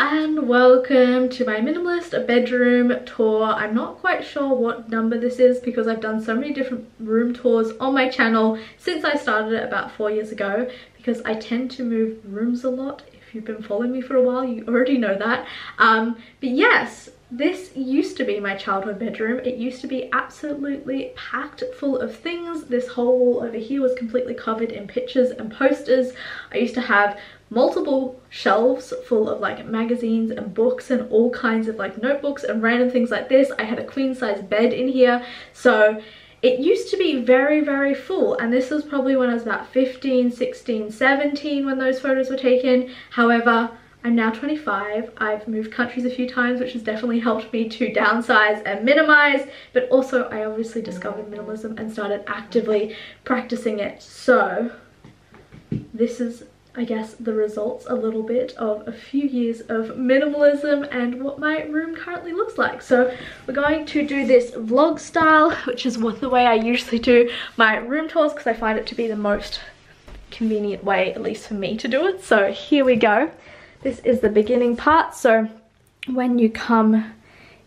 and welcome to my minimalist bedroom tour. I'm not quite sure what number this is because I've done so many different room tours on my channel since I started it about 4 years ago, because I tend to move rooms a lot. If you've been following me for a while, you already know that. But yes, this used to be my childhood bedroom. It used to be absolutely packed full of things. This whole wall over here was completely covered in pictures and posters. I used to have multiple shelves full of like magazines and books and all kinds of like notebooks and random things like this. I had a queen size bed in here. So it used to be very full, and this was probably when I was about 15, 16, 17 when those photos were taken. However, I'm now 25. I've moved countries a few times, which has definitely helped me to downsize and minimize, but also I obviously discovered minimalism and started actively practicing it. So this is, I guess, the results a little bit of a few years of minimalism and what my room currently looks like. So we're going to do this vlog style, which is the way I usually do my room tours, because I find it to be the most convenient way, at least for me, to do it. So here we go. This is the beginning part. So when you come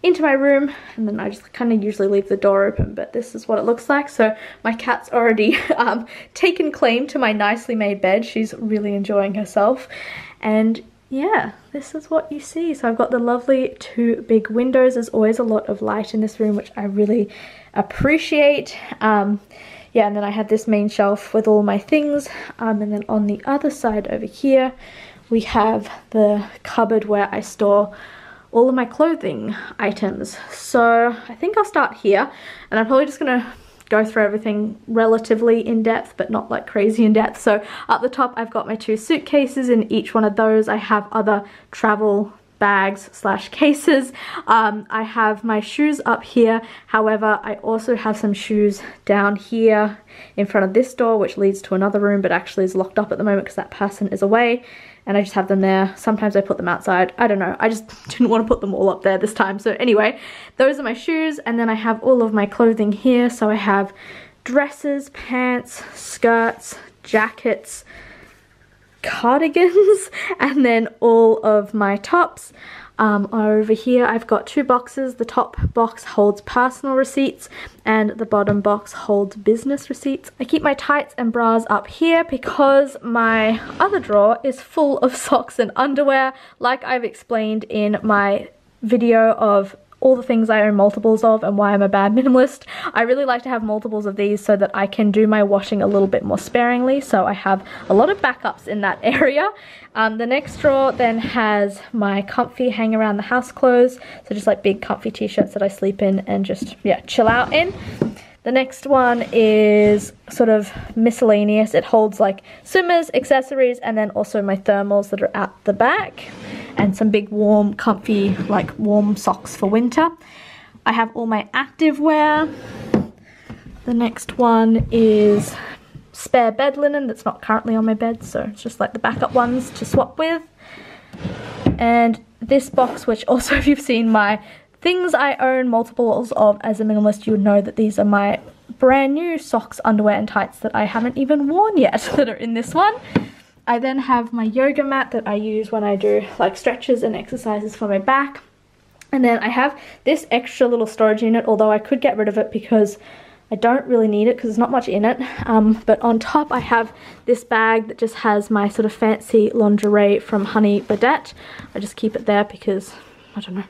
into my room, and then I just kind of usually leave the door open, but this is what it looks like. So my cat's already taken claim to my nicely made bed. She's really enjoying herself, and yeah, this is what you see. So I've got the lovely two big windows. There's always a lot of light in this room, which I really appreciate. Yeah, and then I had this main shelf with all my things, and then on the other side over here we have the cupboard where I store all of my clothing items. So I think I'll start here, and I'm probably just gonna go through everything relatively in depth, but not like crazy in depth. So up the top I've got my two suitcases. In each one of those I have other travel bags slash cases. I have my shoes up here. However, I also have some shoes down here in front of this door, which leads to another room, but actually is locked up at the moment because that person is away, and I just have them there. Sometimes I put them outside. I don't know, I just didn't want to put them all up there this time. So anyway, those are my shoes, and then I have all of my clothing here. So I have dresses, pants, skirts, jackets, cardigans, and then all of my tops. Over here I've got two boxes. The top box holds personal receipts and the bottom box holds business receipts. I keep my tights and bras up here because my other drawer is full of socks and underwear, like I've explained in my video of all the things I own multiples of and why I'm a bad minimalist. I really like to have multiples of these so that I can do my washing a little bit more sparingly, so I have a lot of backups in that area. The next drawer then has my comfy hang around the house clothes, so just like big comfy t-shirts that I sleep in and just, yeah, chill out in. The next one is sort of miscellaneous. It holds like swimmers, accessories, and then also my thermals that are at the back, and some big warm, comfy, like warm socks for winter. I have all my active wear. The next one is spare bed linen that's not currently on my bed, so it's just like the backup ones to swap with. And this box, which also, if you've seen my things I own multiples of as a minimalist, you would know that these are my brand new socks, underwear, and tights that I haven't even worn yet that are in this one. I then have my yoga mat that I use when I do like stretches and exercises for my back. And then I have this extra little storage unit, although I could get rid of it because I don't really need it because there's not much in it. But on top I have this bag that just has my sort of fancy lingerie from Honey Birdette. I just keep it there because, I don't know,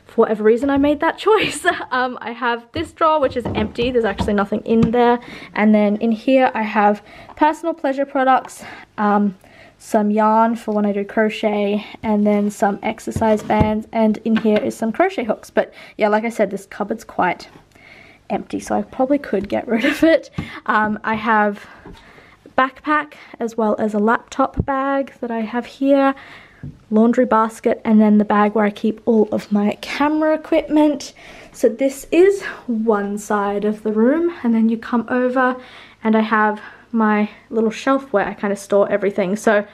for whatever reason I made that choice. I have this drawer which is empty. There's actually nothing in there. And then in here I have personal pleasure products, some yarn for when I do crochet, and then some exercise bands, and in here is some crochet hooks. But yeah, like I said, this cupboard's quite empty, so I probably could get rid of it. I have a backpack as well as a laptop bag that I have here, laundry basket, and then the bag where I keep all of my camera equipment. So this is one side of the room, and then you come over and I have my little shelf where I kind of store everything. So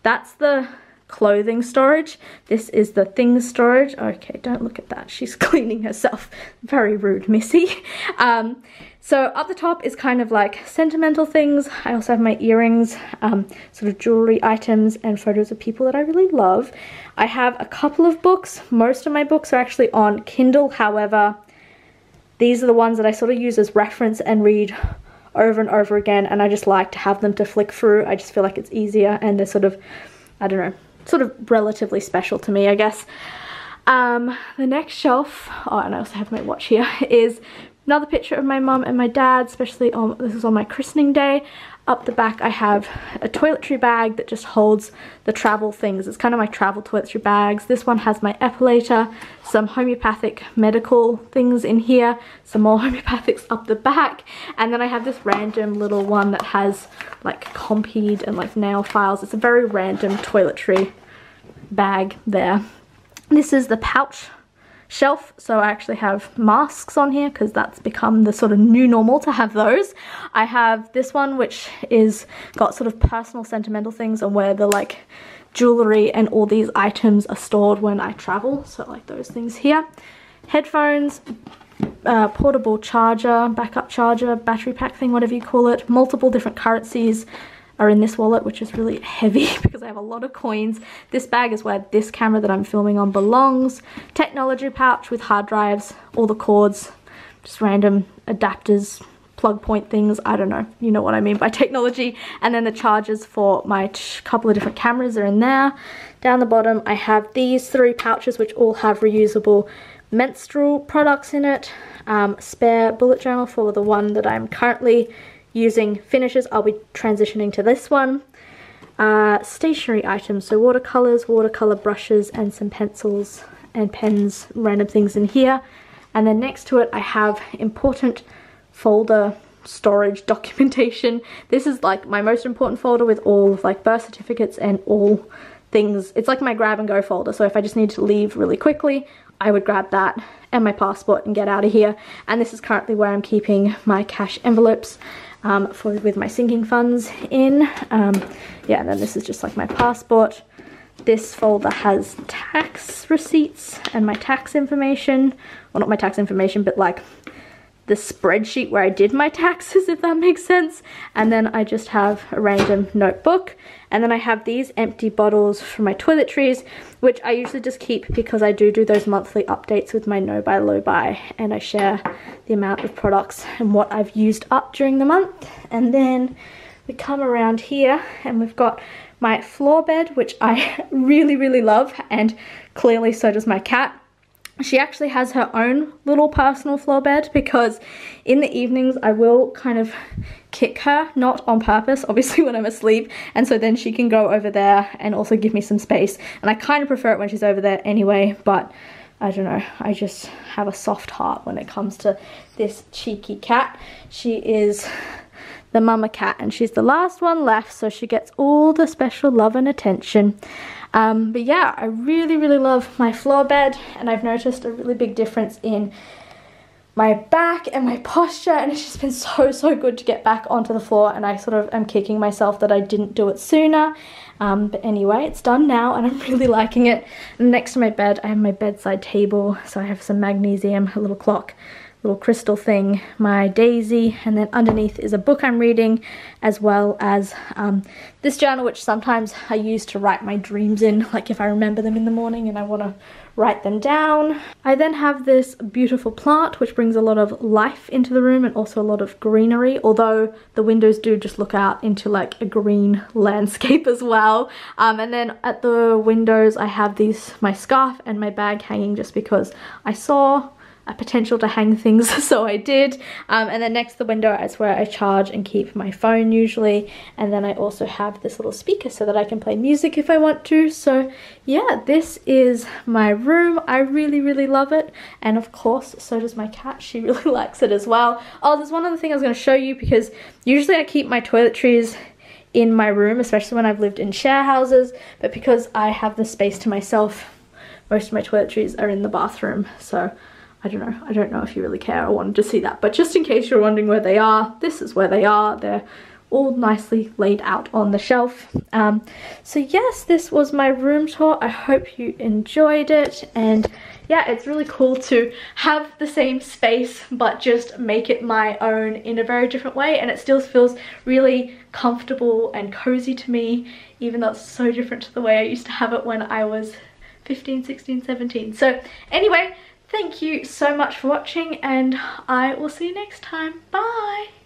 that's the clothing storage. This is the things storage. Okay, don't look at that. She's cleaning herself. Very rude, Missy. So up the top is kind of like sentimental things. I also have my earrings, sort of jewelry items, and photos of people that I really love. I have a couple of books. Most of my books are actually on Kindle. However, these are the ones that I sort of use as reference and read over and over again, and I just like to have them to flick through. I just feel like it's easier, and they're sort of, I don't know, sort of relatively special to me, I guess. The next shelf, oh, and I also have my watch here, is another picture of my mum and my dad, especially on, this is on my christening day. Up the back I have a toiletry bag that just holds the travel things. It's kind of my travel toiletry bags. This one has my epilator, some homeopathic medical things in here, some more homeopathics up the back, and then I have this random little one that has like Compeed and like nail files. It's a very random toiletry bag there. This is the pouch shelf, so I actually have masks on here because that's become the sort of new normal to have those. I have this one which is got sort of personal sentimental things and where the like jewelry and all these items are stored when I travel, so like those things here. Headphones, portable charger, backup charger, battery pack thing, whatever you call it. Multiple different currencies are in this wallet, which is really heavy because I have a lot of coins. This bag is where this camera that I'm filming on belongs. Technology pouch with hard drives, all the cords, just random adapters, plug point things, I don't know, you know what I mean by technology. And then the chargers for my couple of different cameras are in there. Down the bottom I have these 3 pouches which all have reusable menstrual products in it. Spare bullet journal for the one that I'm currently using finishes. I'll be transitioning to this one. Stationery items, so watercolors, watercolor brushes, and some pencils and pens, random things in here. And then next to it I have important folder storage documentation. This is like my most important folder with all of like birth certificates and all things. It's like my grab and go folder, so if I just need to leave really quickly I would grab that and my passport and get out of here. And this is currently where I'm keeping my cash envelopes with my sinking funds in. Yeah, and then this is just like my passport. This folder has tax receipts and my tax information. Well, not my tax information, but like the spreadsheet where I did my taxes, if that makes sense. And then I just have a random notebook. And then I have these empty bottles from my toiletries, which I usually just keep because I do those monthly updates with my no buy low buy, and I share the amount of products and what I've used up during the month. And then we come around here and we've got my floor bed, which I really love, and clearly so does my cat. She actually has her own little personal floor bed because in the evenings I will kind of kick her, not on purpose, obviously when I'm asleep, and so then she can go over there and also give me some space. And I kind of prefer it when she's over there anyway, but I don't know, I just have a soft heart when it comes to this cheeky cat. She is the mama cat and she's the last one left, so she gets all the special love and attention. But yeah, I really love my floor bed, and I've noticed a really big difference in my back and my posture, and it's just been so good to get back onto the floor, and I sort of am kicking myself that I didn't do it sooner. But anyway, it's done now and I'm really liking it. And next to my bed I have my bedside table, so I have some magnesium, a little clock, little crystal thing, my daisy, and then underneath is a book I'm reading, as well as this journal, which sometimes I use to write my dreams in, like if I remember them in the morning and I want to write them down. I then have this beautiful plant which brings a lot of life into the room and also a lot of greenery, although the windows do just look out into like a green landscape as well. And then at the windows I have my scarf and my bag hanging just because I saw a potential to hang things, so I did. And then next to the window is where I charge and keep my phone usually, and then I also have this little speaker so that I can play music if I want to. So yeah, this is my room. I really love it, and of course so does my cat. She really likes it as well. Oh, there's one other thing I was going to show you, because usually I keep my toiletries in my room, especially when I've lived in share houses, but because I have the space to myself, most of my toiletries are in the bathroom. So I don't know if you really care or wanted to see that, but just in case you're wondering where they are, this is where they are. They're all nicely laid out on the shelf. So yes, this was my room tour. I hope you enjoyed it, and yeah, it's really cool to have the same space but just make it my own in a very different way, and it still feels really comfortable and cozy to me, even though it's so different to the way I used to have it when I was 15, 16, 17. So anyway, thank you so much for watching, and I will see you next time. Bye!